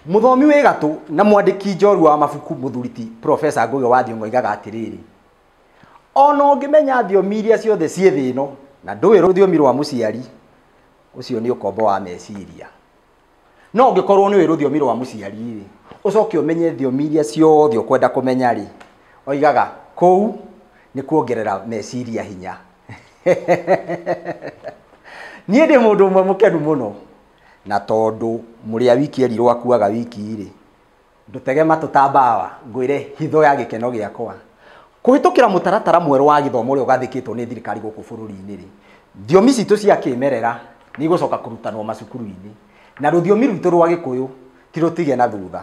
Muthomi we gatũ na mwandĩki njorua wa mabuku Mũthuriti Professor Ngugi wa Thiong'o oigaga atĩrĩrĩ, ona ũngĩmenya thiomi iria ciothe ciĩ thĩ ĩno na ndũĩ rũthiomi rwa mũciari, ũcio nĩ ũkombo wa meciria. No ũngĩkorwo nĩ rũthiomi rwa mũciari rĩ, ũcoke ũmenye thiomi iria ciothe ũkwenda kũmenya rĩ, oigaga kũu nĩ kuongerera meciria hinya. Niĩ ndĩ mũndũ ũmwe mũkenu mũno, na tondũ mũrĩa wiki erirwo akuaga wiki rĩ, ndũtege matũ ta mbawa ngwĩre hitho ya gĩkeno gĩakwa. Kũhĩtũkĩra mũtaratara mwerũ wa gĩthomo ũrĩa ũgathĩkĩtwo nĩ thirikari gũkũ bũrũri-inĩ rĩ, thiomi citũ cia kĩmerera nĩ igũcoka kũrutanwo macukuru-inĩ, na rũthiomi rwitũ rwa Gĩkũyũ ti rũtige na thutha,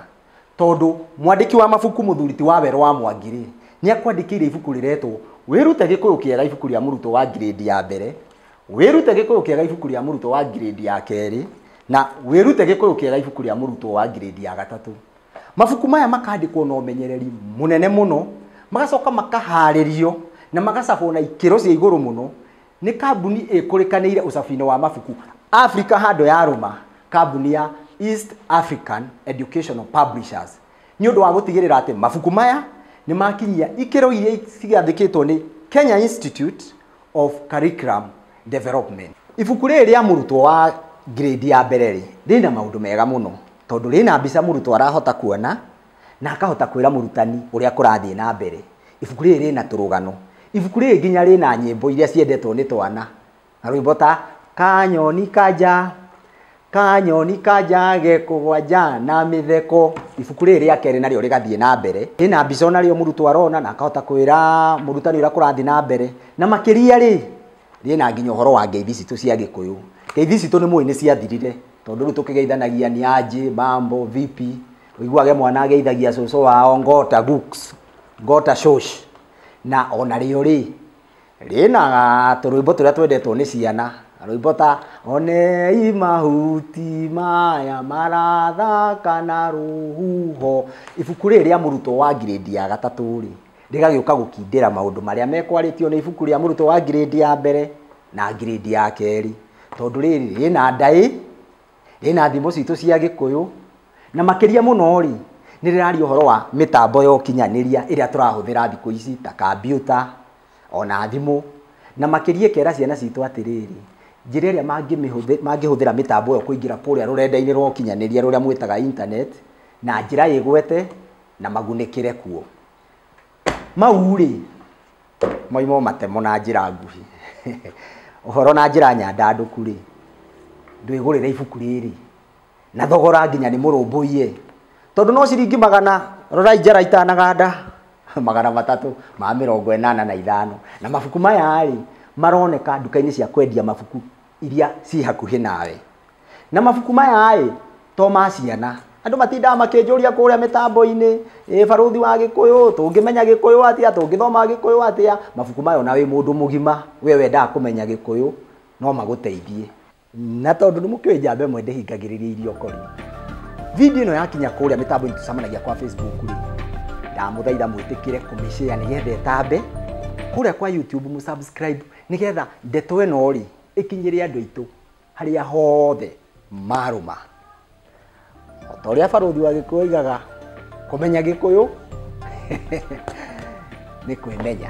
tondũ mwandĩki wa mabuku Mũthuriti Waweru wa Mwangi rĩ, nĩ akwandĩkĩire ibuku rĩretwo wĩrute Gĩkũyũ kĩega, ibuku rĩa mũrutwo wa grade ya mbere, wĩrute Gĩkũyũ kĩega, ibuku rĩa mũrutwo wa grade ya kerĩ, na wĩrute Gĩkũyũ kĩega, ibuku rĩa mũrutwo wa grade ya gatatũ. Mabuku maya makandĩkwo na ũmenyereri mũnene mũno, magacoka makaharĩrio na magacabwo na ikĩro cia igũrũ mũno nĩ kambuni ĩkũrĩkanĩire ũcabi-inĩ wa mabuku Africa handũ ya Roma, kambuni ya East African Educational Publishers, nĩ ũndũ wa gũtigĩrĩra atĩ mabuku maya nĩ makinyia ikĩro iria cigathĩkĩtwo nĩ Kenya Institute of Curriculum Development. Ibuku rĩrĩ rĩa mũrutwo wa grade ya mbere rĩ, rĩna maũndũ mega mũno, tondũ rĩna mbica mũrutwo arahota kuona na akahota kwĩra mũrutani ũrĩa kũrathiĩ na mbere. Ibuku rĩrĩ rĩna tũrũgano, ibuku rĩrĩ nginya rĩna nyĩmbo iria ciendetwo nĩ twana, na rwĩmbo ta kanyoni kanja, kanyoni kanja gekũgwa nja na mĩtheko. Ibuku rĩrĩ rĩa kerĩ narĩo rĩgathiĩ na mbere, rĩna mbica onarĩo mũrutwo arona na akahota kwĩra mũrutani ũrĩa kũrathiĩ na mbere, na makĩria rĩ, rĩna nginya ũhoro wa ngeithi citũ cia Gĩkũyũ. Ngeithi citũ nĩ mũĩ nĩ ciathirire, tondũ rĩu tũkĩgeithanagia nĩ aje, mambo, vipi, ũiguage mwana ageithagia cũcũ wao ngota books, ngota shosh. Na ona rĩo rĩ, rĩna tũrwĩmbo tũrĩa twendetwo nĩ ciana, rwĩmbo ta onei mahuti maya marathaka na rũhuho. Ibuku rĩrĩ rĩa mũrutwo wa grade ya gatatũ rĩ, rĩgagĩũka gũkindĩra maũndũ marĩa mekwarĩtio nĩ ibuku rĩa mũrutwo wa grade ya mbere na grade ya kerĩ, tondũ rĩrĩ rĩna ndaĩ, rĩna thimo citũ cia Gĩkũyũ, na makĩria mũno rĩ, nĩ rĩraria ũhoro wa mĩtambo ya ũkinyanĩria ĩrĩa tũrahũthĩra thikũ ici ta kambiuta ona thimũ, na makĩria kera ciana citũ atĩrĩrĩ, njĩra ĩrĩa mangĩhũthĩra mĩtambo ĩyo kũingĩra kũrĩa rũrenda-inĩ rwa ũkinyanĩria rũrĩa mwĩtaga internet na njĩra ĩgwete na magunĩkĩre kuo. Mau rĩ, moimo matemo na njĩra nguhĩ. Ũhoro na njĩra nyandandũku rĩ, ndwĩgũrĩre ibuku rĩrĩ na thogora nginya nĩ mũrũmbũiye, tondũ no ciringi magana, rora ijara itanaganda, magana 385, na mabuku maya rĩ maroneka nduka-inĩ cia kwendia mabuku iria ci hakuhĩ nawe. Na mabuku maya rĩ to ma ciana, andũ matindaga makĩnjũria kũrĩa mĩtambo-inĩ, barũthi wa Gĩkũyũ, tũngĩmenya Gĩkũyũ atĩa, tũngĩthoma Gĩkũyũ atĩa. Mabuku maya ona wĩ mũndũ mũgima, we wendaga kũmenya Gĩkũyũ, no magũteithie. Na tondũ nĩ mũkĩũĩ njamba ĩmwe ndĩhingagĩrĩria irio kori, video ĩno yakinya kũrĩa mĩtambo-inĩ tũcemanagia kwa Facebook rĩ, ndamũthaitha mwĩtĩkĩre kũmĩshare nĩgetha ĩtambe, kũrĩa kwa YouTube mũsubscribe nĩgetha ndeto ĩno rĩ ĩkinyĩre andũ aitũ harĩa hothe marũma. O ta ũrĩa barũthi wa Gĩkũyũ oigaga, kũmenya Gĩkũyũ nĩ kwĩmenya.